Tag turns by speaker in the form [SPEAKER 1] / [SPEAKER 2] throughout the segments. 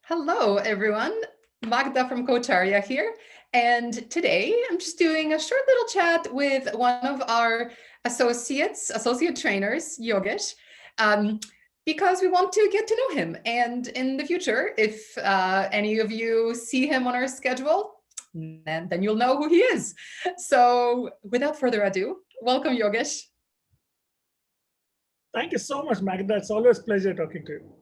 [SPEAKER 1] Hello, everyone. Magda from Coacharya here. And today I'm just doing a short little chat with one of our associate trainers, Yogesh, because we want to get to know him. And in the future, if any of you see him on our schedule, then you'll know who he is. So without further ado, welcome, Yogesh.
[SPEAKER 2] Thank you so much, Magda. It's always a pleasure talking to you.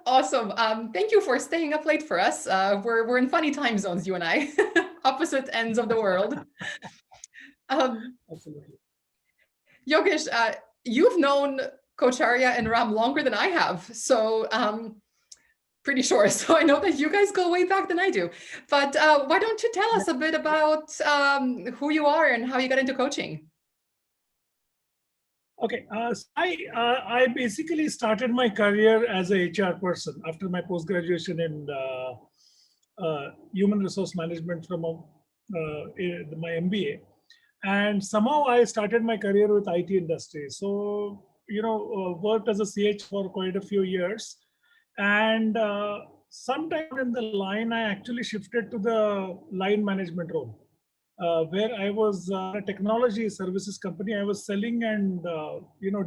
[SPEAKER 1] Awesome. Thank you for staying up late for us. We're in funny time zones, you and I, opposite ends of the world.
[SPEAKER 2] Absolutely.
[SPEAKER 1] Yogesh, you've known Coacharya and Ram longer than I have, so pretty sure. So I know that you guys go way back than I do. But why don't you tell us a bit about who you are and how you got into coaching?
[SPEAKER 2] Okay, I basically started my career as a HR person after my post graduation in human resource management from my MBA, and somehow I started my career with IT industry. So worked as a CH for quite a few years, and sometime in the line I actually shifted to the line management role. Where I was a technology services company. I was selling and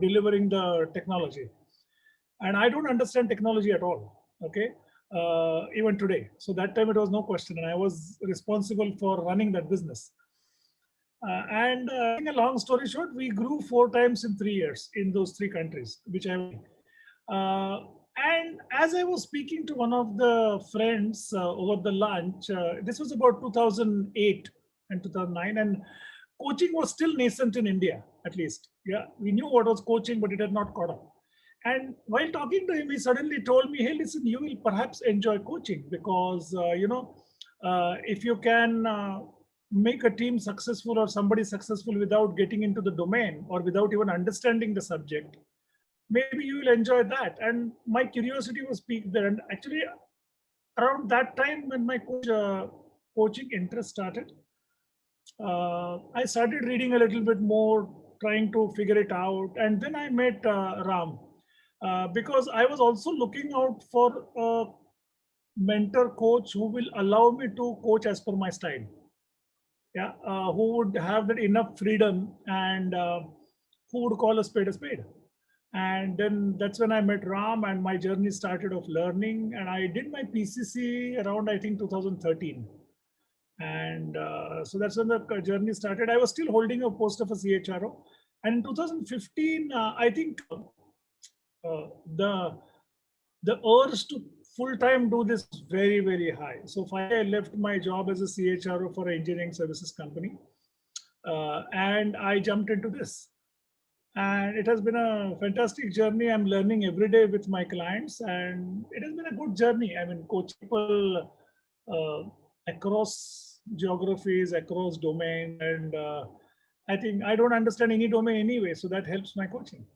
[SPEAKER 2] delivering the technology, and I don't understand technology at all. Okay, even today. So that time it was no question, and I was responsible for running that business. And cutting a long story short, we grew 4 times in 3 years in those three countries, which I. And as I was speaking to one of the friends over the lunch, this was about 2008 and 2009, and coaching was still nascent in India, at least. Yeah, we knew what was coaching, but it had not caught up. And while talking to him, he suddenly told me, "Hey, listen, you will perhaps enjoy coaching because if you can make a team successful or somebody successful without getting into the domain or without even understanding the subject, maybe you will enjoy that." And my curiosity was piqued there. And actually, around that time when my coaching interest started, I started reading a little bit more, trying to figure it out. And then I met Ram because I was also looking out for a mentor coach who will allow me to coach as per my style. Yeah, who would have that enough freedom and who would call a spade a spade. And then that's when I met Ram, and my journey started of learning. And I did my PCC around, I think, 2013. And so that's when the journey started. I was still holding a post of a CHRO. And in 2015, I think uh, the the urge to full time do this very, very high. So finally, I left my job as a CHRO for an engineering services company, and I jumped into this. And it has been a fantastic journey. I'm learning every day with my clients, and it has been a good journey. I mean, coach people across geographies, across domains, and I think I don't understand any domain anyway, so that helps my coaching.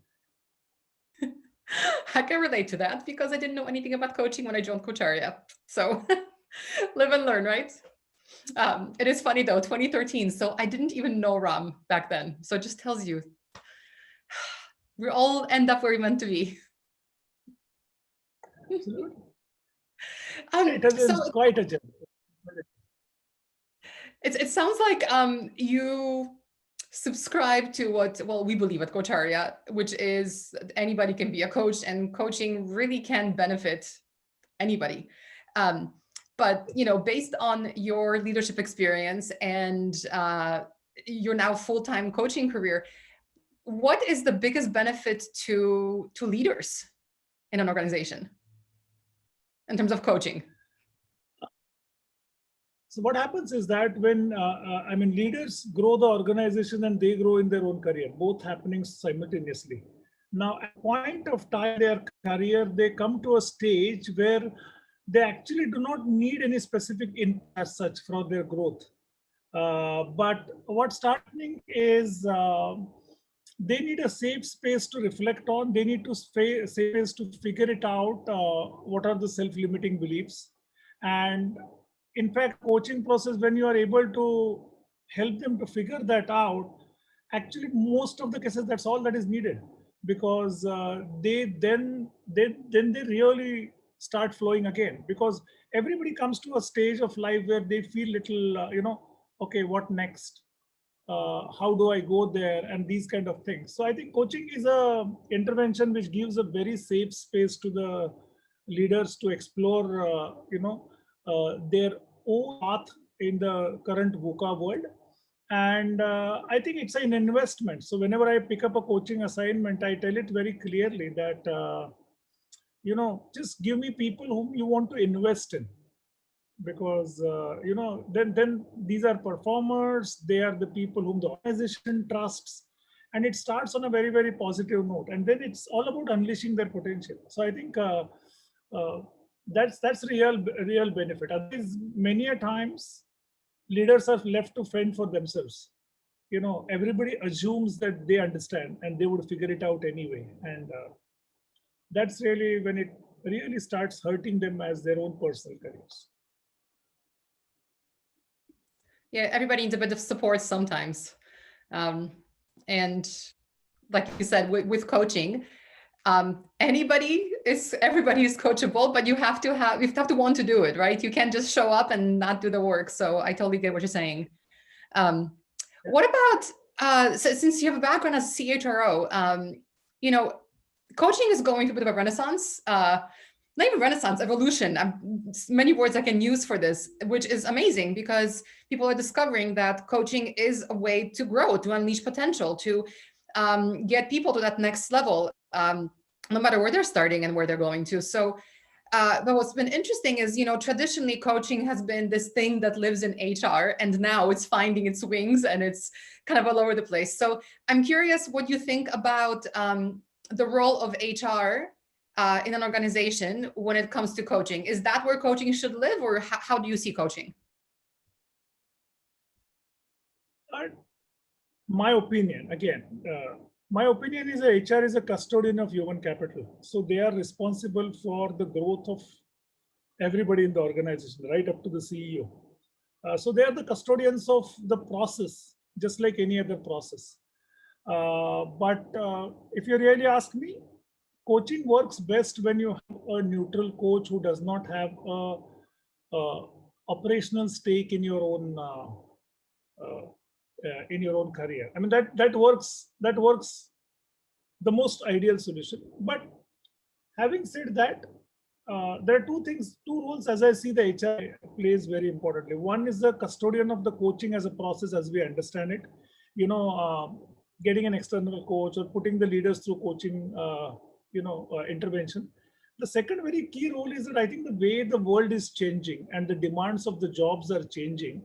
[SPEAKER 1] I can relate to that because I didn't know anything about coaching when I joined Coacharya. So live and learn, right? It is funny though, 2013. So I didn't even know Ram back then. So it just tells you we all end up where we meant to be.
[SPEAKER 2] Absolutely.
[SPEAKER 1] um,
[SPEAKER 2] It has
[SPEAKER 1] so
[SPEAKER 2] been quite a journey.
[SPEAKER 1] it sounds like you subscribe to what, well, we believe at Coacharya, which is anybody can be a coach and coaching really can benefit anybody. But based on your leadership experience and your now full-time coaching career, what is the biggest benefit to leaders in an organization in terms of coaching?
[SPEAKER 2] So what happens is that when leaders grow the organization and they grow in their own career, both happening simultaneously. Now, at a point of time in their career, they come to a stage where they actually do not need any specific input as such for their growth. But what's happening is they need a safe space to reflect on. They need to safe space to figure it out. What are the self-limiting beliefs? And in fact, coaching process, when you are able to help them to figure that out, actually most of the cases that's all that is needed, because they really start flowing again, because everybody comes to a stage of life where they feel little, okay, what next? How do I go there? And these kind of things. So I think coaching is a intervention which gives a very safe space to the leaders to explore, their own path in the current VUCA world. And I think it's an investment. So whenever I pick up a coaching assignment, I tell it very clearly that, just give me people whom you want to invest in, because then these are performers, they are the people whom the organization trusts, and it starts on a very, very positive note, and then it's all about unleashing their potential. So I think uh, that's real benefit. Otherwise, many a times leaders are left to fend for themselves. Everybody assumes that they understand and they would figure it out anyway, and that's really when it really starts hurting them as their own personal careers.
[SPEAKER 1] Yeah, everybody needs a bit of support sometimes. And like you said, with coaching, everybody is coachable, but you have to want to do it, right? You can't just show up and not do the work. So I totally get what you're saying. What about, so since you have a background as CHRO, coaching is going through a bit of a renaissance, not even renaissance, evolution. Many words I can use for this, which is amazing because people are discovering that coaching is a way to grow, to unleash potential, to get people to that next level, no matter where they're starting and where they're going to. So, but what's been interesting is, traditionally coaching has been this thing that lives in HR, and now it's finding its wings and it's kind of all over the place. So I'm curious what you think about the role of HR in an organization when it comes to coaching. Is that where coaching should live, or how do you see coaching?
[SPEAKER 2] My opinion, again, my opinion is that HR is a custodian of human capital. So they are responsible for the growth of everybody in the organization, right up to the CEO. So they are the custodians of the process, just like any other process. But if you really ask me, coaching works best when you have a neutral coach who does not have a operational stake in your own career. I mean that works the most ideal solution. But having said that, there are two roles as I see the HR plays very importantly. One is the custodian of the coaching as a process as we understand it. Getting an external coach or putting the leaders through coaching intervention. The second very key role is that I think the way the world is changing and the demands of the jobs are changing,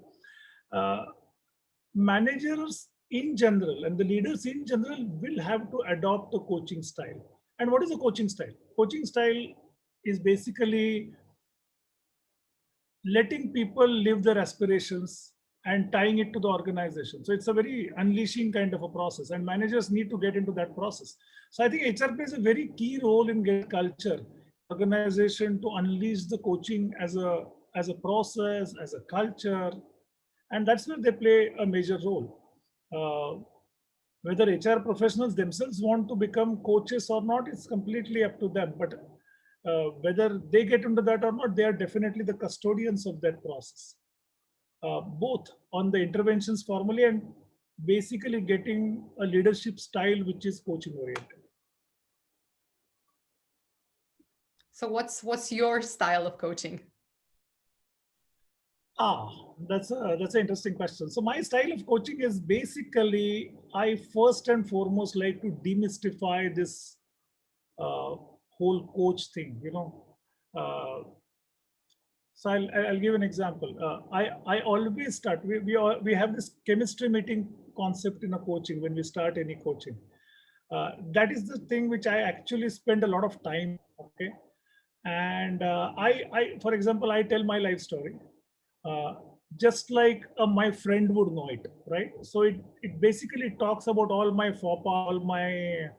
[SPEAKER 2] managers in general and the leaders in general will have to adopt a coaching style. And what is a coaching style? Coaching style is basically letting people live their aspirations and tying it to the organization. So it's a very unleashing kind of a process, and managers need to get into that process. So I think HR plays a very key role in getting culture, organization to unleash the coaching as a process, as a culture, and that's where they play a major role. Whether HR professionals themselves want to become coaches or not, it's completely up to them. But whether they get into that or not, they are definitely the custodians of that process. Both on the interventions formally and basically getting a leadership style which is coaching oriented.
[SPEAKER 1] So what's your style of coaching?
[SPEAKER 2] That's an interesting question. So my style of coaching is basically, I first and foremost like to demystify this whole coach thing. So I'll give an example. I always start. We have this chemistry meeting concept in a coaching when we start any coaching. That is the thing which I actually spend a lot of time. Okay, and for example, I tell my life story, just like my friend would know it, right? So it basically talks about all my faux pas, all my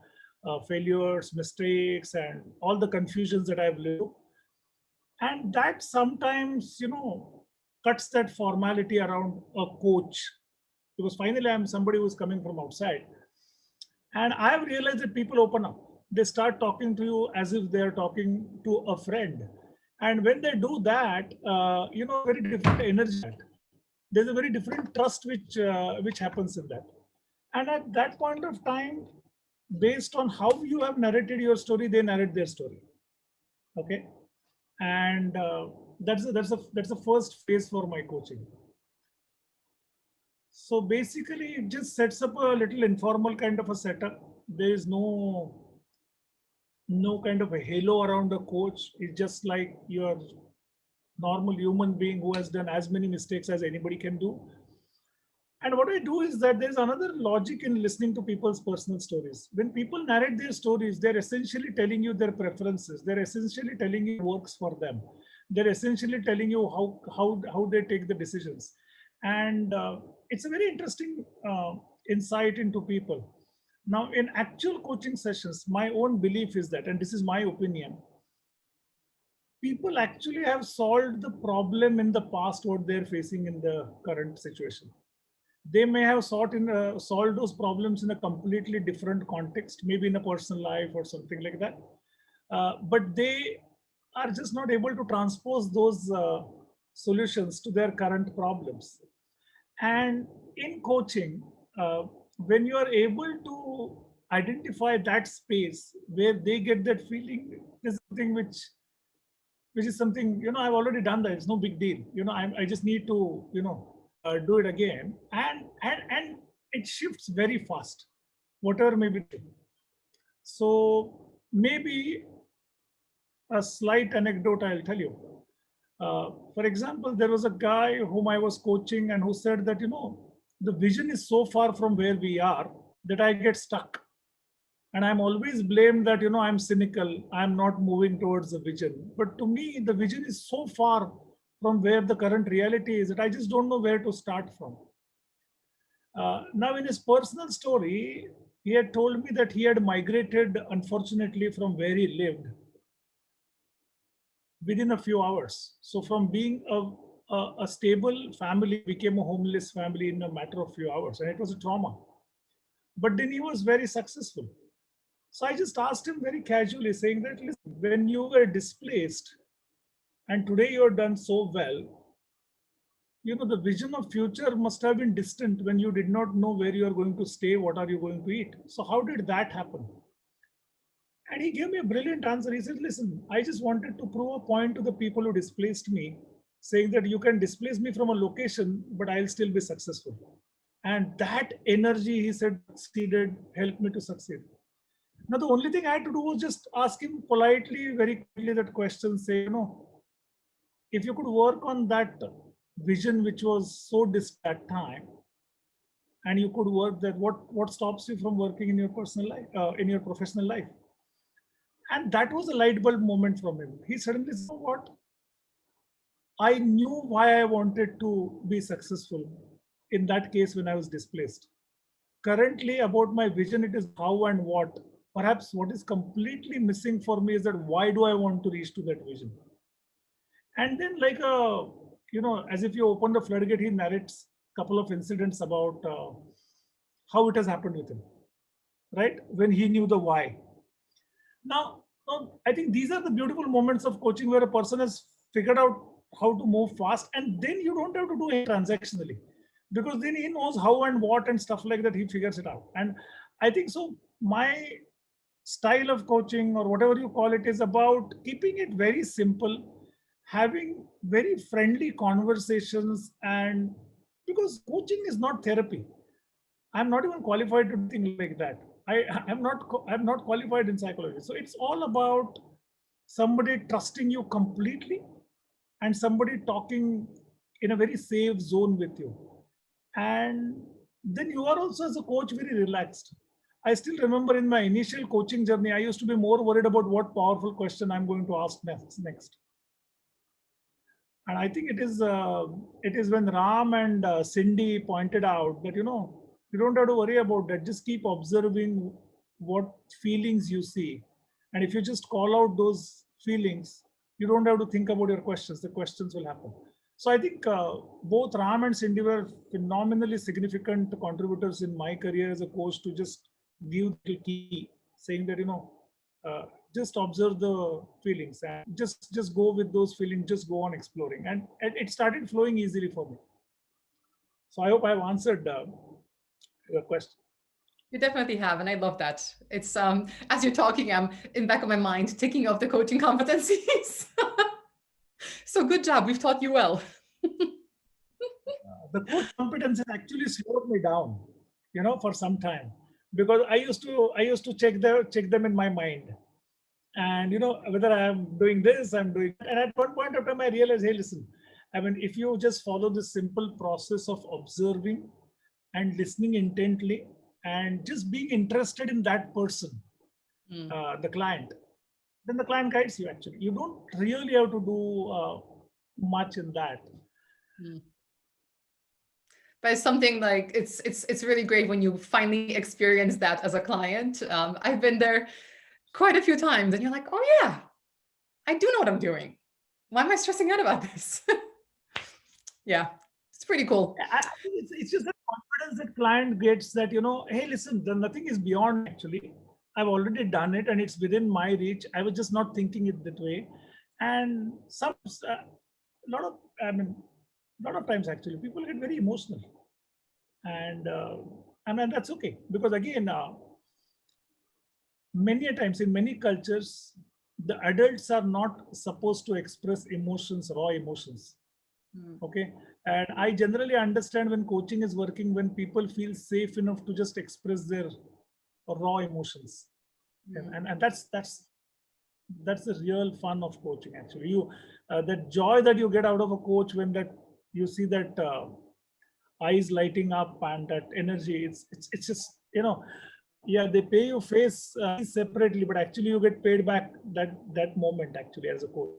[SPEAKER 2] failures, mistakes, and all the confusions that I've lived. And that sometimes, cuts that formality around a coach, because finally I'm somebody who's coming from outside. And I've realized that people open up. They start talking to you as if they're talking to a friend. And when they do that, very different energy. There's a very different trust which happens in that. And at that point of time, based on how you have narrated your story, they narrate their story. Okay. And that's the first phase for my coaching. So basically it just sets up a little informal kind of a setup. There is no kind of a halo around a coach. It's just like your normal human being who has done as many mistakes as anybody can do. And what I do is that there's another logic in listening to people's personal stories. When people narrate their stories, they're essentially telling you their preferences. They're essentially telling you what works for them. They're essentially telling you how they take the decisions. And it's a very interesting insight into people. Now, in actual coaching sessions, my own belief is that, and this is my opinion, people actually have solved the problem in the past what they're facing in the current situation. They may have solved those problems in a completely different context, maybe in a personal life or something like that. But they are just not able to transpose those solutions to their current problems. And in coaching, when you are able to identify that space where they get that feeling, is something which is something, I've already done that. It's no big deal. I just need to, do it again. And it shifts very fast, whatever may be the thing. So maybe a slight anecdote I'll tell you. For example, there was a guy whom I was coaching and who said that, the vision is so far from where we are that I get stuck. And I'm always blamed that, I'm cynical. I'm not moving towards the vision. But to me, the vision is so far from where the current reality is that I just don't know where to start from. Now, in his personal story, he had told me that he had migrated, unfortunately, from where he lived within a few hours. So from being a stable family became a homeless family in a matter of few hours. And it was a trauma. But then he was very successful. So I just asked him very casually, saying that, listen, when you were displaced and today you're done so well, the vision of future must have been distant when you did not know where you are going to stay, what are you going to eat. So how did that happen? And he gave me a brilliant answer. He said, listen, I just wanted to prove a point to the people who displaced me, saying that you can displace me from a location, but I'll still be successful. And that energy, he said, succeeded, helped me to succeed. Now, the only thing I had to do was just ask him politely, very quickly that question, say, if you could work on that vision, which was so distant at time, and you could work that, what stops you from working in your personal life, in your professional life? And that was a light bulb moment from him. He suddenly said, what? I knew why I wanted to be successful in that case when I was displaced. Currently, about my vision, it is how and what. Perhaps what is completely missing for me is that why do I want to reach to that vision? And then, like as if you open the floodgate, he narrates a couple of incidents about how it has happened with him, right? When he knew the why. Now, I think these are the beautiful moments of coaching where a person has figured out how to move fast, and then you don't have to do it transactionally, because then he knows how and what and stuff like that. He figures it out. And I think so. My style of coaching, or whatever you call it, is about keeping it very simple, having very friendly conversations. And because coaching is not therapy, I'm not even qualified to do things like that. I'm not qualified in psychology. So it's all about somebody trusting you completely and somebody talking in a very safe zone with you. And then you are also, as a coach, very relaxed. I still remember in my initial coaching journey, I used to be more worried about what powerful question I'm going to ask next. And I think it is when Ram and Cindy pointed out that, you don't have to worry about that. Just keep observing what feelings you see. And if you just call out those feelings, you don't have to think about your questions. The questions will happen. So I think both Ram and Cindy were phenomenally significant contributors in my career as a coach, to just give the key, saying that, just observe the feelings and just go with those feelings, just go on exploring, and it started flowing easily for me. So I hope I've answered your question.
[SPEAKER 1] You definitely have, and I love that. It's as you're talking, I'm in the back of my mind ticking off the coaching competencies. So good job. We've taught you well.
[SPEAKER 2] The coach competencies actually slowed me down, for some time, because I used to check them in my mind, and whether I'm doing this, I'm doing, and at one point of time I realized, hey, listen, I mean, if you just follow this simple process of observing and listening intently and just being interested in that person, the client, then the client guides you. Actually, you don't really have to do much in that.
[SPEAKER 1] But it's something like it's really great when you finally experience that as a client. I've been there quite a few times, and you're like, oh yeah, I do know what I'm doing. Why am I stressing out about this? Yeah, it's pretty cool.
[SPEAKER 2] I think it's just the confidence that client gets, that hey, listen, then nothing is beyond. Actually, I've already done it, and it's within my reach. I was just not thinking it that way, and some lot of I mean, lot of times actually people get very emotional, and that's okay, because again, many a times in many cultures, the adults are not supposed to express emotions, raw emotions. Okay. And I generally understand when coaching is working, when people feel safe enough to just express their raw emotions. And that's the real fun of coaching. Actually, that joy that you get out of a coach, when that you see that eyes lighting up and that energy, it's just, yeah, they pay you face separately, but actually you get paid back that moment actually as a coach.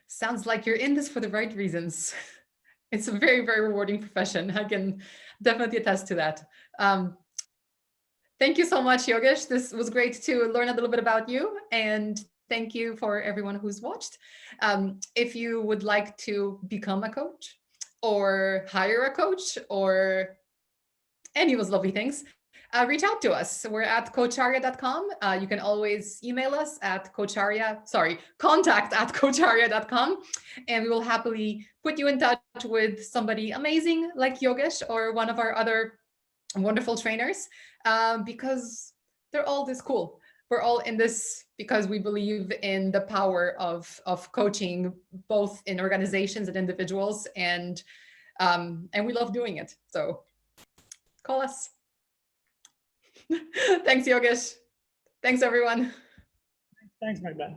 [SPEAKER 1] Sounds like you're in this for the right reasons. It's a very, very rewarding profession. I can definitely attest to that. Thank you so much, Yogesh. This was great to learn a little bit about you. And thank you for everyone who's watched. If you would like to become a coach or hire a coach or any of those lovely things, reach out to us. We're at coacharya.com. You can always email us at contact@coacharya.com, and we will happily put you in touch with somebody amazing like Yogesh or one of our other wonderful trainers, because they're all this cool. We're all in this because we believe in the power of coaching, both in organizations and individuals, and we love doing it. So call us. Thanks, Yogesh. Thanks, everyone.
[SPEAKER 2] Thanks, Magda.